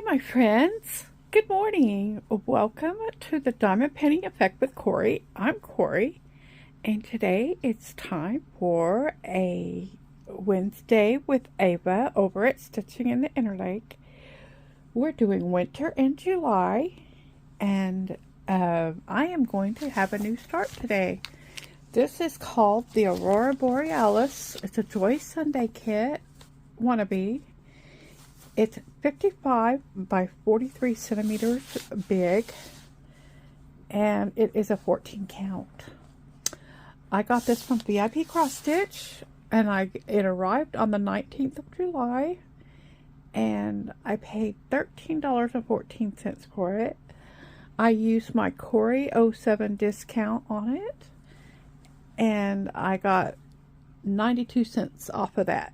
my friends. Good morning. Welcome to the Diamond Painting Effect with Cori. I'm Cori, and today it's time for a Wednesday with Ava over at Stitching in the Interlake. We're doing winter in July, and I am going to have a new start today. This is called the Aurora Borealis. It's a Joy Sunday kit, wannabe. It's 55 by 43 centimeters big, and it is a 14 count. I got this from VIP Cross Stitch, and it arrived on the 19th of July, and I paid $13.14 for it. I used my Cori 07 discount on it, and I got 92 cents off of that.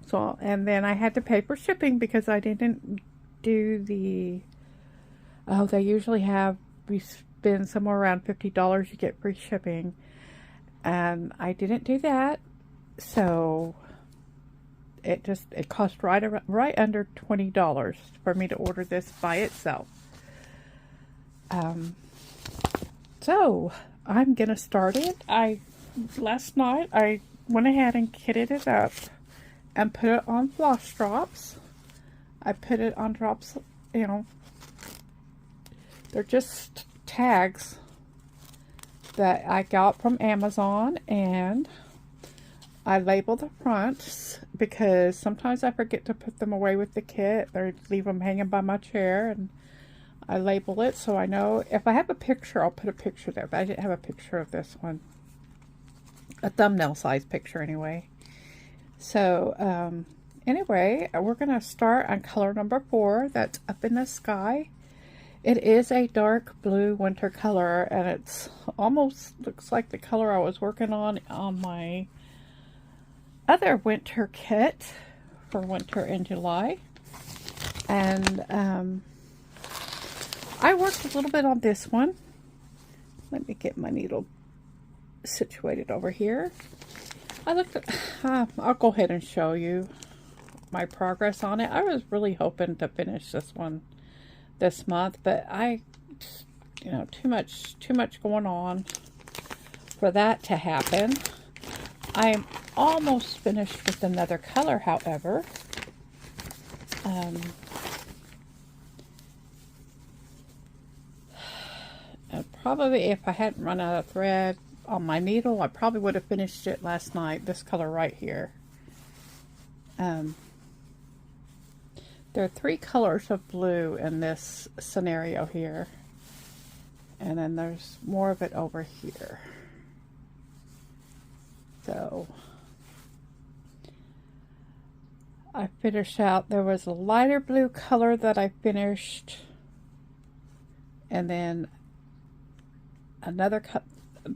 So, and then I had to pay for shipping because I didn't do they usually have, we spend somewhere around $50, you get free shipping, and I didn't do that, so it cost right under $20 for me to order this by itself. So I'm gonna start it. Last night I went ahead and kitted it up and put it on floss drops. I put it on drops, they're just tags that I got from Amazon, and I label the fronts because sometimes I forget to put them away with the kit. They leave them hanging by my chair, and I label it so I know. If I have a picture, I'll put a picture there, but I didn't have a picture of this one. A thumbnail size picture anyway. So, anyway, we're going to start on color number 4. That's Up in the Sky. It is a dark blue winter color, and it's almost looks like the color I was working on my other winter kit for winter in July. And I worked a little bit on this one. Let me get my needle situated over here. I looked at, I'll go ahead and show you my progress on it. I was really hoping to finish this one this month, but too much going on for that to happen. I'm almost finished with another color, however. And probably if I hadn't run out of thread on my needle, I probably would have finished it last night. This color right here. There are 3 colors of blue in this scenario here, and then there's more of it over here. So I finished out, there was a lighter blue color that I finished, and then another color.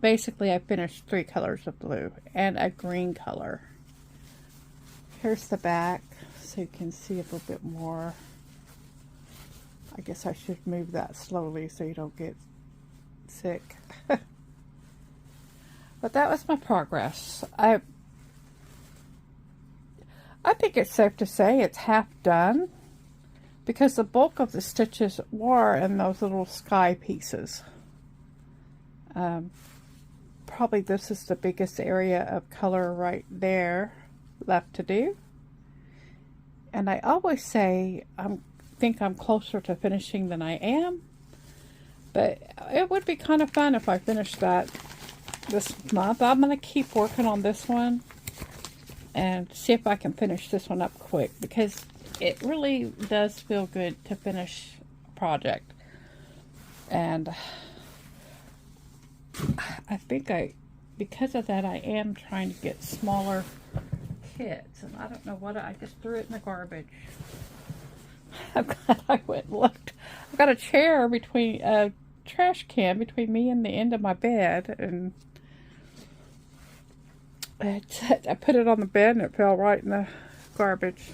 Basically, I finished 3 colors of blue and a green color. Here's the back, so you can see a little bit more. I guess I should move that slowly so you don't get sick. But that was my progress. I think it's safe to say it's half done, because the bulk of the stitches were in those little sky pieces. Probably this is the biggest area of color right there left to do. And I always say I think I'm closer to finishing than I am, but it would be kind of fun if I finished that this month. I'm going to keep working on this one and see if I can finish this one up quick, because it really does feel good to finish a project. And I think because of that, I am trying to get smaller kits, and I don't know what, I just threw it in the garbage. I'm glad I went and looked. I've got a chair a trash can between me and the end of my bed, and I put it on the bed and it fell right in the garbage.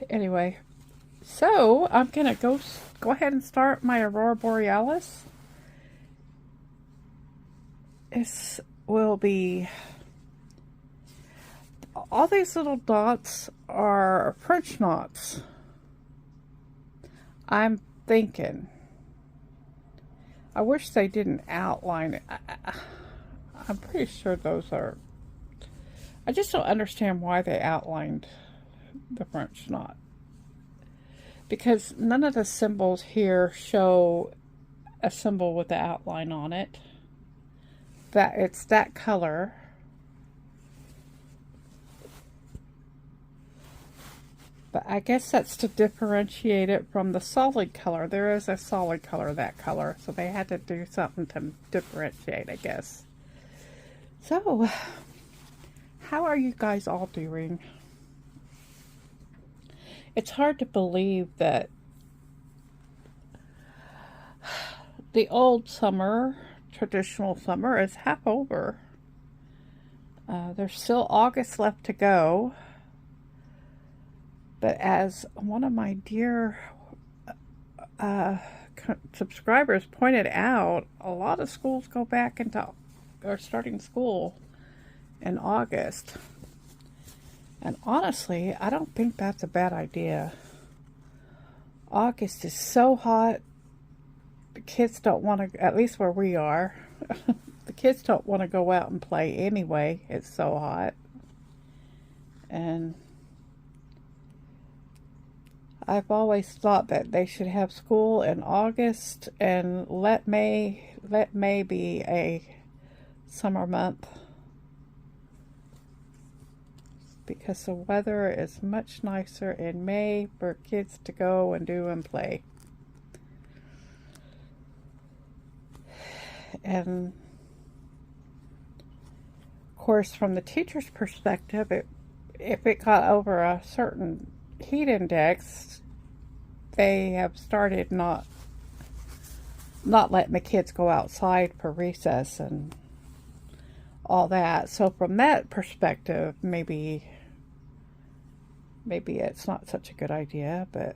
Anyway, so I'm gonna go ahead and start my Aurora Borealis. This will be, all these little dots are French knots. I'm thinking, I wish they didn't outline it. I'm pretty sure those are, I just don't understand why they outlined the French knot. Because none of the symbols here show a symbol with the outline on it. That it's that color. But I guess that's to differentiate it from the solid color. There is a solid color, that color. So they had to do something to differentiate, I guess. So, how are you guys all doing? It's hard to believe that the old summer, traditional summer, is half over. There's still August left to go. But as one of my dear subscribers pointed out, a lot of schools go back into, or starting school in August. And honestly, I don't think that's a bad idea. August is so hot, the kids don't want to, at least where we are, the kids don't want to go out and play anyway. It's so hot. And I've always thought that they should have school in August and let May be a summer month, because the weather is much nicer in May for kids to go and do and play. And of course, from the teacher's perspective, if it got over a certain heat index, they have started not letting the kids go outside for recess and all that. So from that perspective, maybe it's not such a good idea, but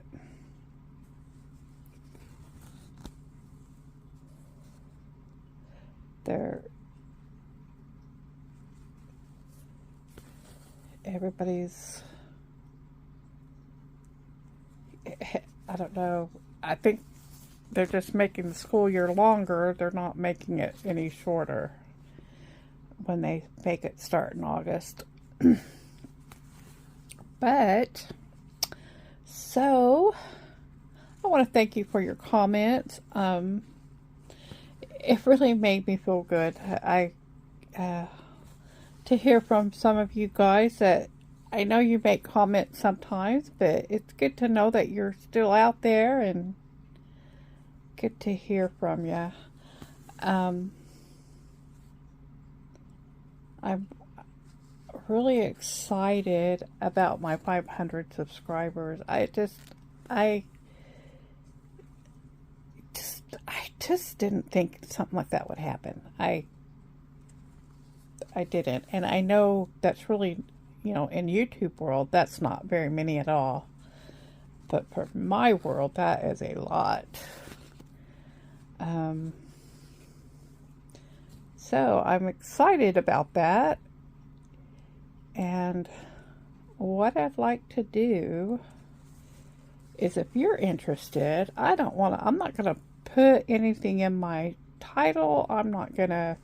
everybody's, I don't know, I think they're just making the school year longer. They're not making it any shorter when they make it start in August. But, so, I want to thank you for your comments. It really made me feel good. To hear from some of you guys that I know you make comments sometimes, but it's good to know that you're still out there and good to hear from you. I'm really excited about my 500 subscribers. I just didn't think something like that would happen. I didn't, and I know that's really, in YouTube world, that's not very many at all. But for my world, that is a lot. So I'm excited about that. And what I'd like to do is, if you're interested, I'm not going to put anything in my title. I'm not going to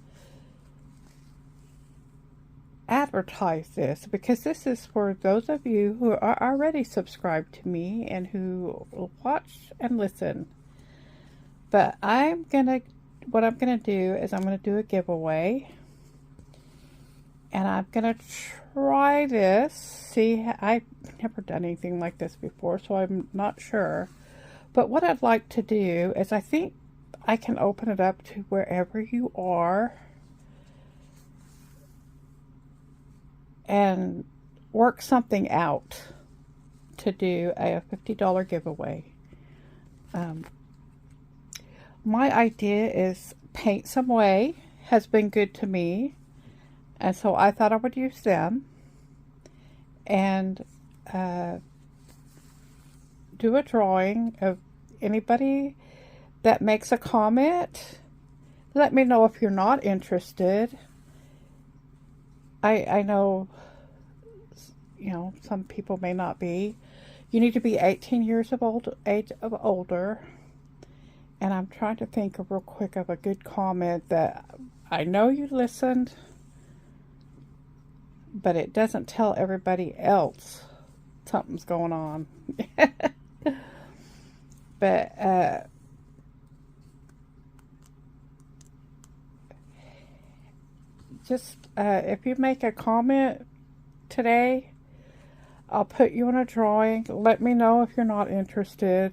advertise this, because this is for those of you who are already subscribed to me and who watch and listen. But what I'm going to do is I'm going to do a giveaway, and I'm going to try this. See, I've never done anything like this before, so I'm not sure. But what I'd like to do is, I think I can open it up to wherever you are and work something out to do a $50 giveaway. My idea is Paint Some Way has been good to me, and so I thought I would use them and do a drawing of anybody that makes a comment. Let me know if you're not interested. I know, some people may not be. You need to be 18 years of age of older. And I'm trying to think of real quick of a good comment that I know you listened, but it doesn't tell everybody else something's going on. But just if you make a comment today, I'll put you in a drawing. Let me know if you're not interested.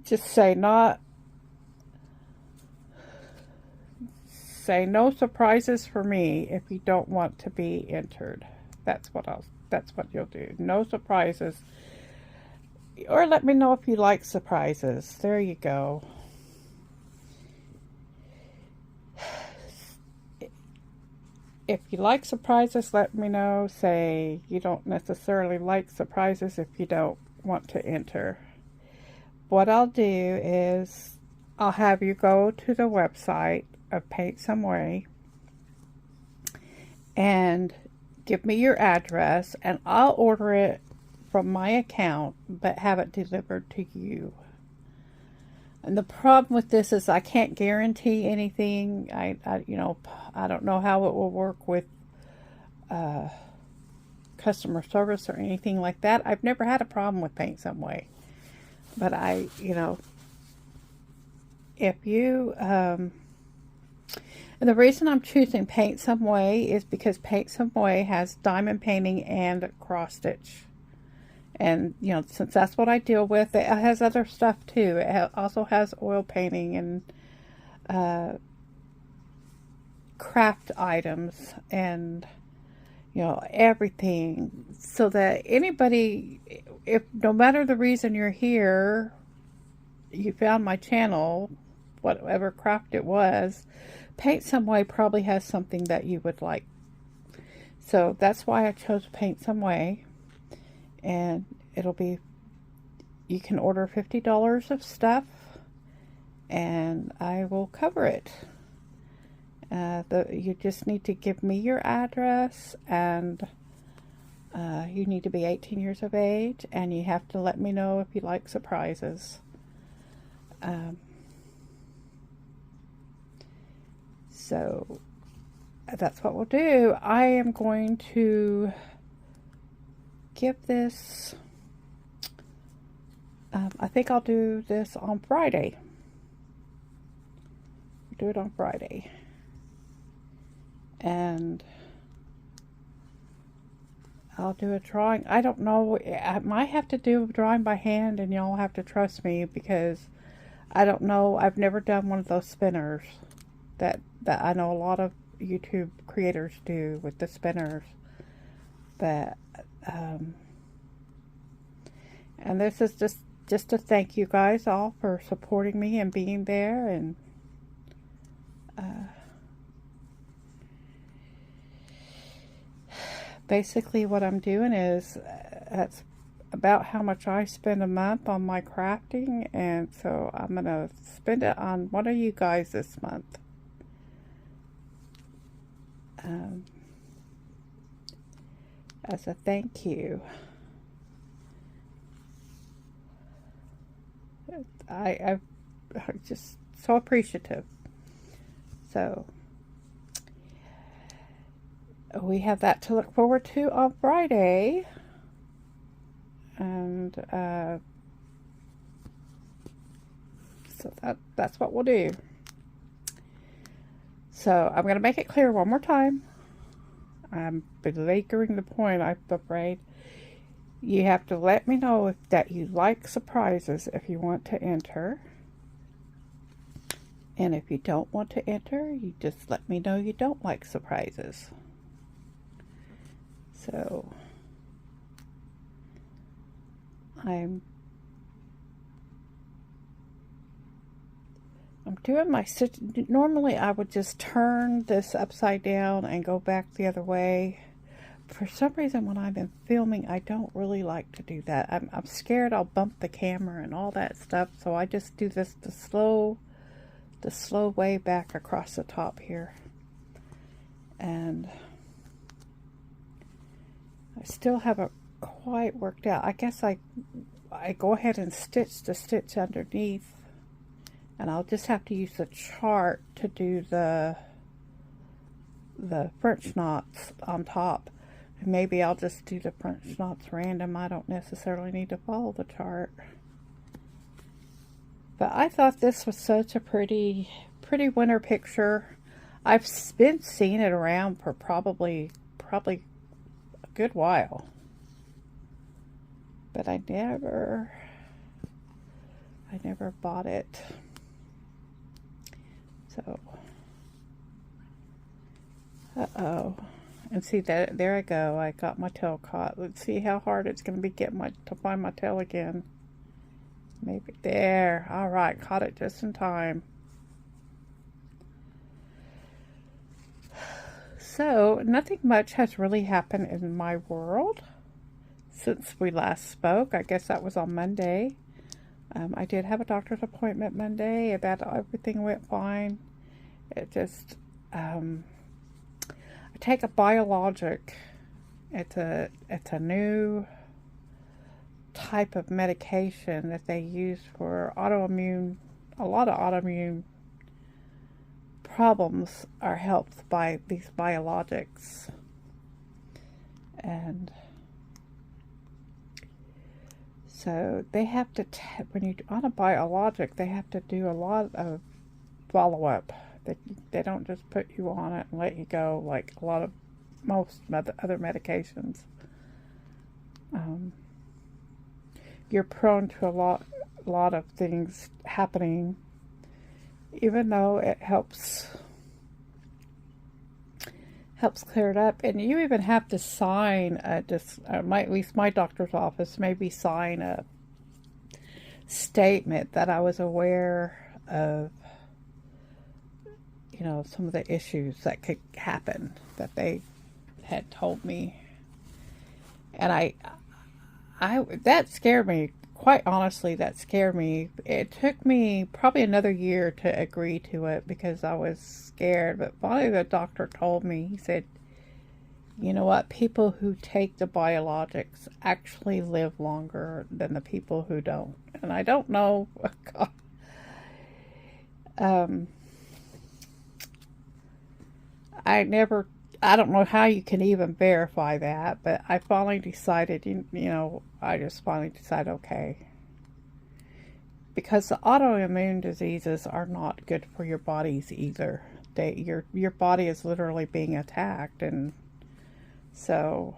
Just say no surprises for me if you don't want to be entered. That's what you'll do. No surprises. Or let me know if you like surprises. There you go. If you like surprises, let me know. Say you don't necessarily like surprises if you don't want to enter. What I'll do is I'll have you go to the website of Paint Some Way and give me your address, and I'll order it from my account but have it delivered to you. And the problem with this is I can't guarantee anything. I don't know how it will work with customer service or anything like that. I've never had a problem with Paint Some Way. But if you, and the reason I'm choosing Paint Some Way is because Paint Some Way has diamond painting and cross stitch. And, since that's what I deal with, it has other stuff too. It also has oil painting and craft items and, everything. So that anybody, if no matter the reason you're here, you found my channel, whatever craft it was, Paint Some Way probably has something that you would like. So that's why I chose Paint Some Way. And you can order $50 of stuff and I will cover it. You just need to give me your address, and you need to be 18 years of age, and you have to let me know if you like surprises. So that's what we'll do. I am going to give this, I think I'll do this on Friday. Do it on Friday. And I'll do a drawing. I don't know, I might have to do a drawing by hand, and y'all have to trust me because I don't know. I've never done one of those spinners that I know a lot of YouTube creators do with the spinners. But and this is just to thank you guys all for supporting me and being there. And basically what I'm doing is that's about how much I spend a month on my crafting, and so I'm gonna spend it on one of you guys this month. As a thank you. I'm just so appreciative. So we have that to look forward to on Friday. And so that's what we'll do. So I'm going to make it clear one more time. I'm belaboring the point, I'm afraid. You have to let me know that you like surprises if you want to enter. And if you don't want to enter, you just let me know you don't like surprises. So I'm doing my normally I would just turn this upside down and go back the other way. For some reason when I've been filming, I don't really like to do that. I'm scared I'll bump the camera and all that stuff, so I just do this the slow way back across the top here. And I still haven't quite worked out. I guess I I go ahead and stitch the stitch underneath, and I'll just have to use the chart to do the French knots on top. And maybe I'll just do the French knots random. I don't necessarily need to follow the chart. But I thought this was such a pretty winter picture. I've been seeing it around for probably a good while. But I never bought it. So, uh-oh. And see, that there I go. I got my tail caught. Let's see how hard it's going to be to find my tail again. Maybe there. All right, caught it just in time. So, nothing much has really happened in my world since we last spoke. I guess that was on Monday. I did have a doctor's appointment Monday. About everything went fine. It just, I take a biologic. It's a new type of medication that they use for a lot of autoimmune problems are helped by these biologics. And so they have to, when you're on a biologic, they have to do a lot of follow-up. They don't just put you on it and let you go like most other medications. You're prone to a lot of things happening, even though it helps clear it up. And you even have to sign at least my doctor's office maybe sign a statement that I was aware of, some of the issues that could happen that they had told me. And that scared me. Quite honestly, that scared me. It took me probably another year to agree to it because I was scared. But finally the doctor told me, he said, you know what, people who take the biologics actually live longer than the people who don't. And I don't know. I don't know how you can even verify that, but I finally decided, I just finally decided, okay. Because the autoimmune diseases are not good for your bodies either. Your body is literally being attacked, and so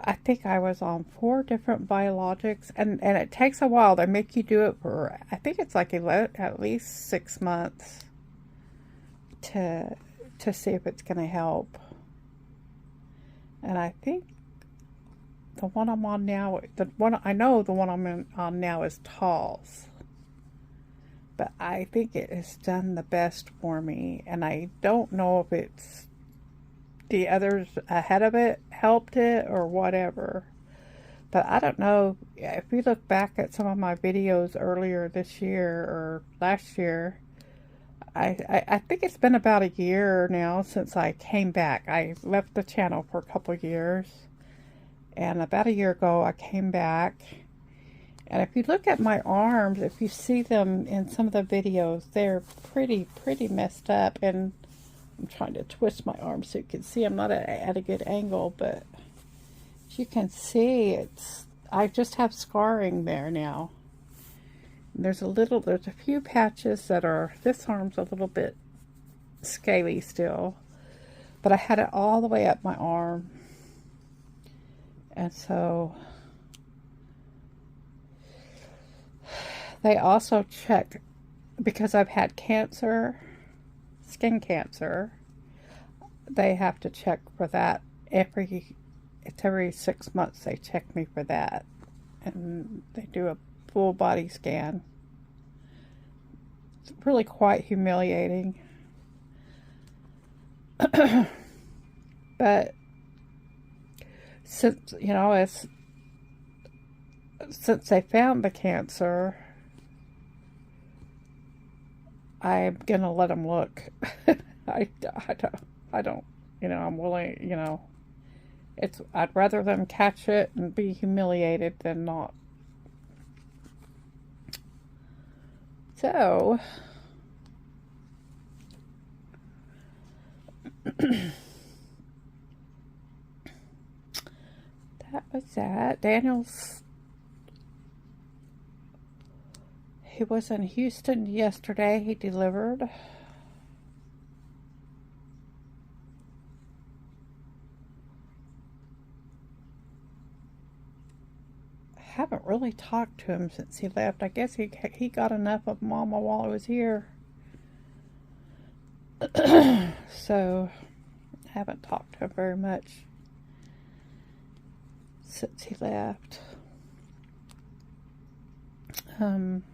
I think I was on 4 different biologics, and it takes a while. They make you do it for, I think it's like at least 6 months to see if it's going to help. And I think the one I'm on now, the one I'm on now is Talls. But I think it has done the best for me, and I don't know if it's the others ahead of it helped it or whatever. But I don't know. If you look back at some of my videos earlier this year or last year, I think it's been about a year now since I came back. I left the channel for a couple of years, and about a year ago I came back. And if you look at my arms, if you see them in some of the videos, they're pretty messed up. And I'm trying to twist my arm so you can see. I'm not at a good angle, but as you can see, I just have scarring there now. And there's a few patches that are, this arm's a little bit scaly still, but I had it all the way up my arm. And so they also check, because I've had cancer, skin cancer, they have to check for that every 6 months. They check me for that, and they do a full body scan. It's really quite humiliating. But since they found the cancer, I'm gonna let them look. I don't, I'm willing, I'd rather them catch it and be humiliated than not. So, that was that. He was in Houston yesterday. He delivered. Haven't really talked to him since he left. I guess he got enough of Mama while I was here. So, haven't talked to him very much since he left. I'm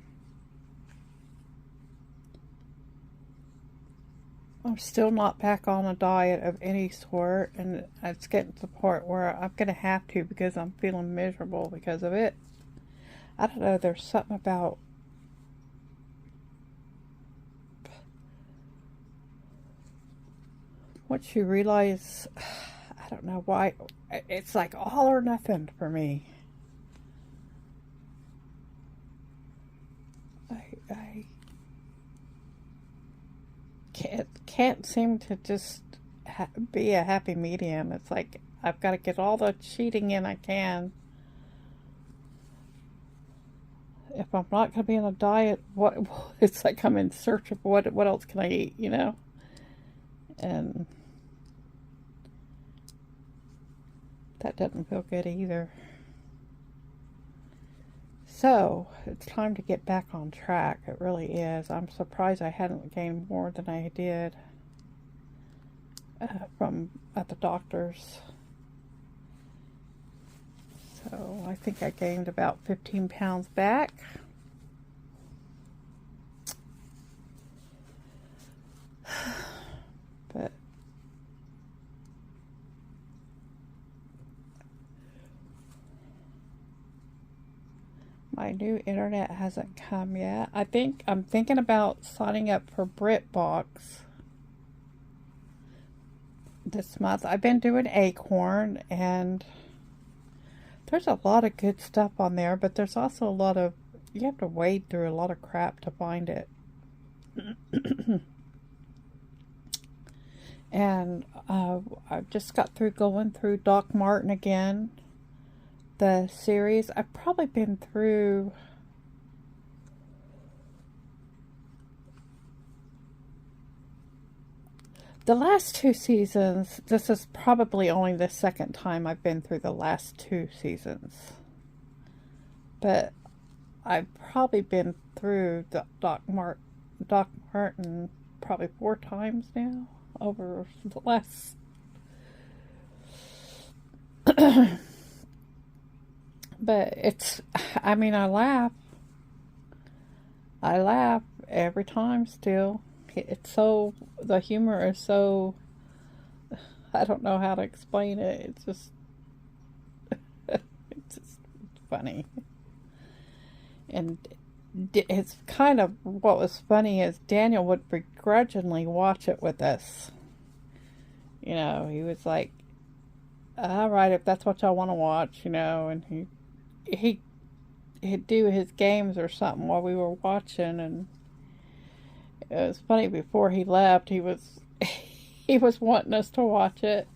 still not back on a diet of any sort, and it's getting to the point where I'm going to have to because I'm feeling miserable because of it. I don't know, there's something about once you realize, I don't know why, it's like all or nothing for me. I can't seem to just be a happy medium. It's like I've got to get all the cheating in I can. If I'm not going to be on a diet, it's like I'm in search of what else can I eat, you know? And that doesn't feel good either. So, it's time to get back on track. It really is. I'm surprised I hadn't gained more than I did from at the doctor's. So, I think I gained about 15 pounds back. But my new internet hasn't come yet. I'm thinking about signing up for BritBox this month. I've been doing Acorn, and there's a lot of good stuff on there, but there's also a lot of, you have to wade through a lot of crap to find it. And I just got through going through Doc Martin again. The series, I've probably been through the last 2 seasons. This is probably only the second time I've been through the last 2 seasons. But I've probably been through Doc Martin probably 4 times now over the last but it's, I mean, I laugh every time still. It's so, the humor is so, I don't know how to explain it. It's just, it's just funny. And it's kind of, what was funny is Daniel would begrudgingly watch it with us. You know, he was like, all right, if that's what y'all want to watch, you know, and he'd do his games or something while we were watching. And it was funny, before he left, he was wanting us to watch it.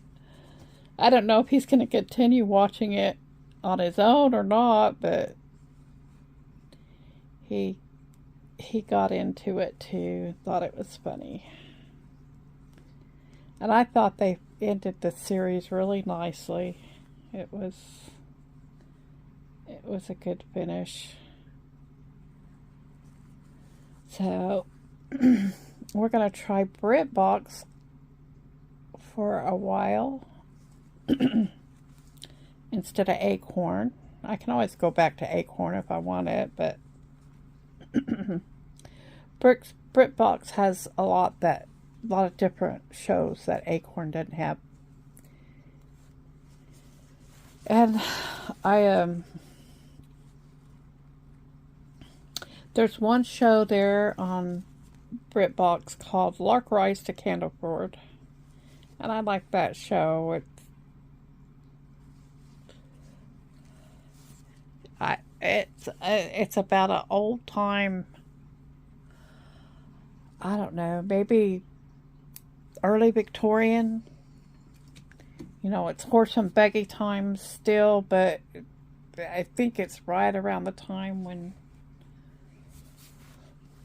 I don't know if he's going to continue watching it on his own or not, but he got into it too, thought it was funny. And I thought they ended the series really nicely. It was a good finish. So, we're going to try BritBox for a while instead of Acorn. I can always go back to Acorn if I want it, but BritBox has a lot of different shows that Acorn doesn't have. And there's one show there on BritBox called Lark Rise to Candleford, and I like that show. It's about an old time. I don't know, maybe early Victorian. You know, it's horse and buggy times still, but I think it's right around the time when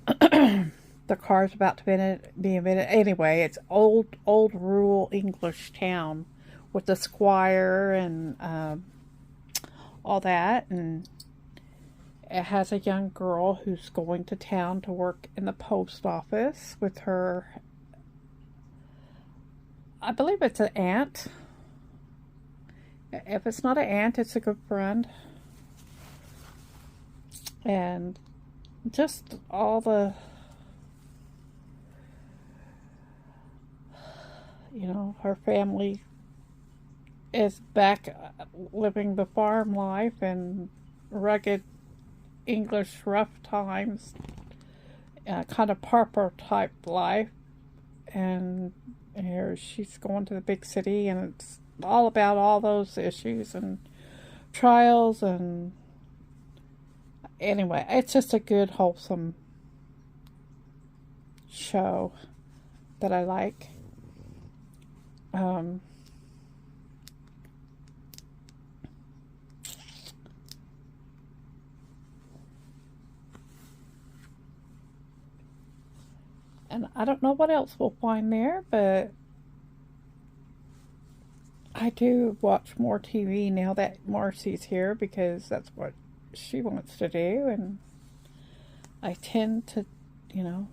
the car's about to be invented. Anyway, it's old rural English town with the squire and all that, and it has a young girl who's going to town to work in the post office with her, I believe it's an aunt. If it's not an aunt, it's a good friend. And just all the, you know, her family is back living the farm life and rugged English rough times, kind of Parker type life. And here she's going to the big city, and it's all about all those issues and trials. And anyway, it's just a good, wholesome show that I like. And I don't know what else we'll find there, but I do watch more TV now that Marcy's here, because that's what she wants to do, and I tend to, you know,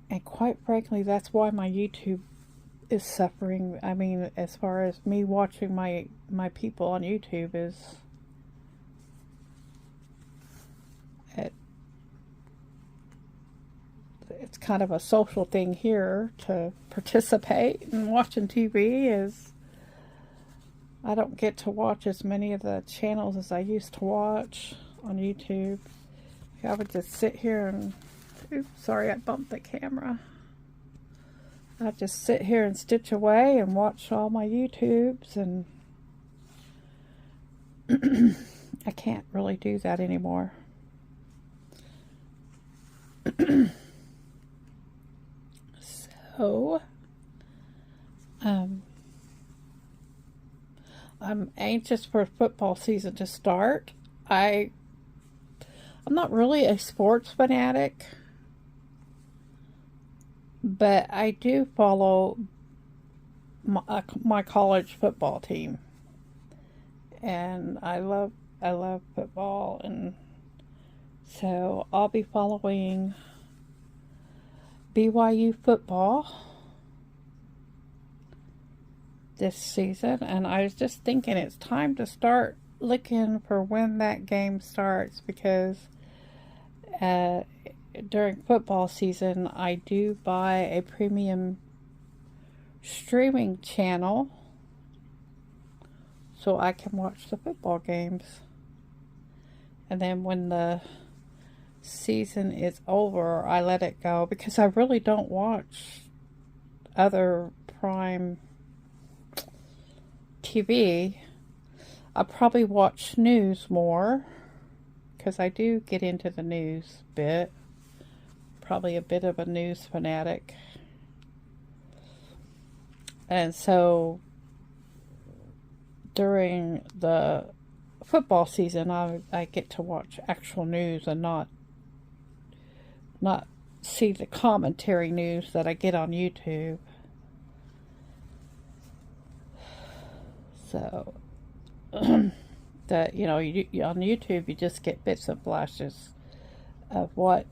and quite frankly, that's why my YouTube is suffering. I mean, as far as me watching my people on YouTube is, it's kind of a social thing here to participate in watching TV. Is I don't get to watch as many of the channels as I used to watch on YouTube. I would just sit here and, oops, sorry, I bumped the camera. I'd just sit here and stitch away and watch all my YouTubes, and I can't really do that anymore. So, I'm anxious for football season to start. I'm not really a sports fanatic, but I do follow my college football team, and I love football, and so I'll be following BYU football this season, and I was just thinking it's time to start looking for when that game starts, because during football season I do buy a premium streaming channel so I can watch the football games, and then when the season is over I let it go, because I really don't watch other prime TV. I probably watch news more, because I do get into the news bit. Probably a bit of a news fanatic, and so during the football season I get to watch actual news and not see the commentary news that I get on YouTube. So that, you know, you on YouTube you just get bits and flashes of what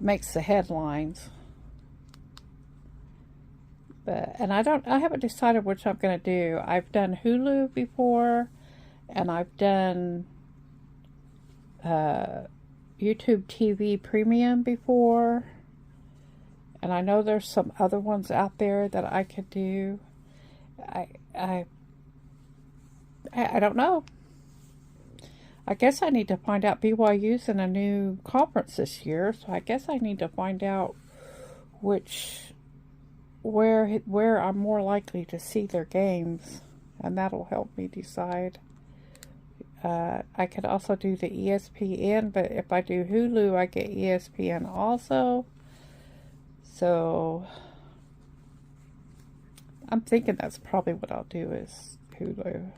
makes the headlines. But and I haven't decided which I'm going to do. I've done Hulu before, and I've done YouTube TV Premium before, and I know there's some other ones out there that I could do. I don't know. I guess I need to find out. BYU's in a new conference this year, so I guess I need to find out where I'm more likely to see their games and that'll help me decide. I could also do the ESPN, but if I do Hulu, I get ESPN also. So I'm thinking that's probably what I'll do is Hulu.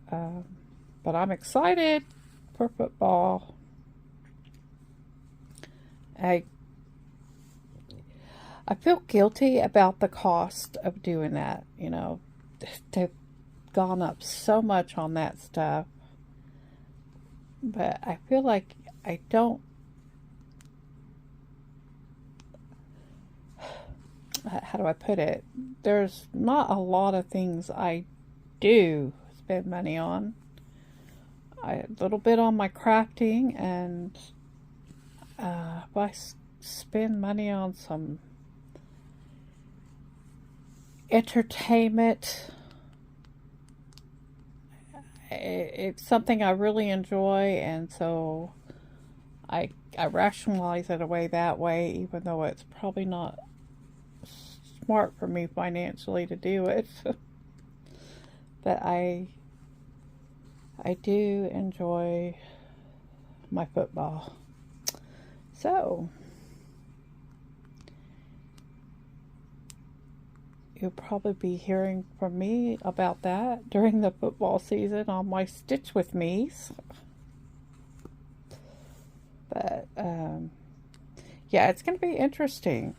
But I'm excited for football. I feel guilty about the cost of doing that. You know, they've gone up so much on that stuff. But I feel like I don't. How do I put it? There's not a lot of things I do spend money on. A little bit on my crafting, and if I spend money on some entertainment, it's something I really enjoy, and so I rationalize it away that way, even though it's probably not smart for me financially to do it. But I do enjoy my football. So you'll probably be hearing from me about that during the football season on my Stitch With Me's. But yeah, it's going to be interesting.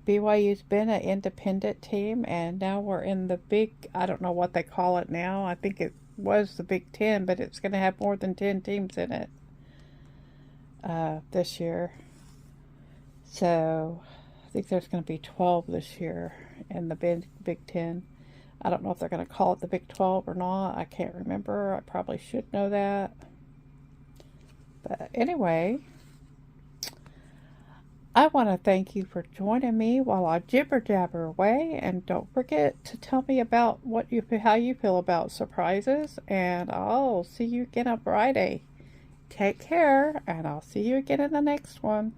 BYU's been an independent team, and now we're in the big, I don't know what they call it now. I think it was the Big Ten, but it's going to have more than 10 teams in it this year. So I think there's going to be 12 this year in the Big Ten. I don't know if they're going to call it the Big 12 or not. I can't remember. I probably should know that. But anyway, I want to thank you for joining me while I jibber jabber away, and don't forget to tell me about how you feel about surprises, and I'll see you again on Friday. Take care, and I'll see you again in the next one.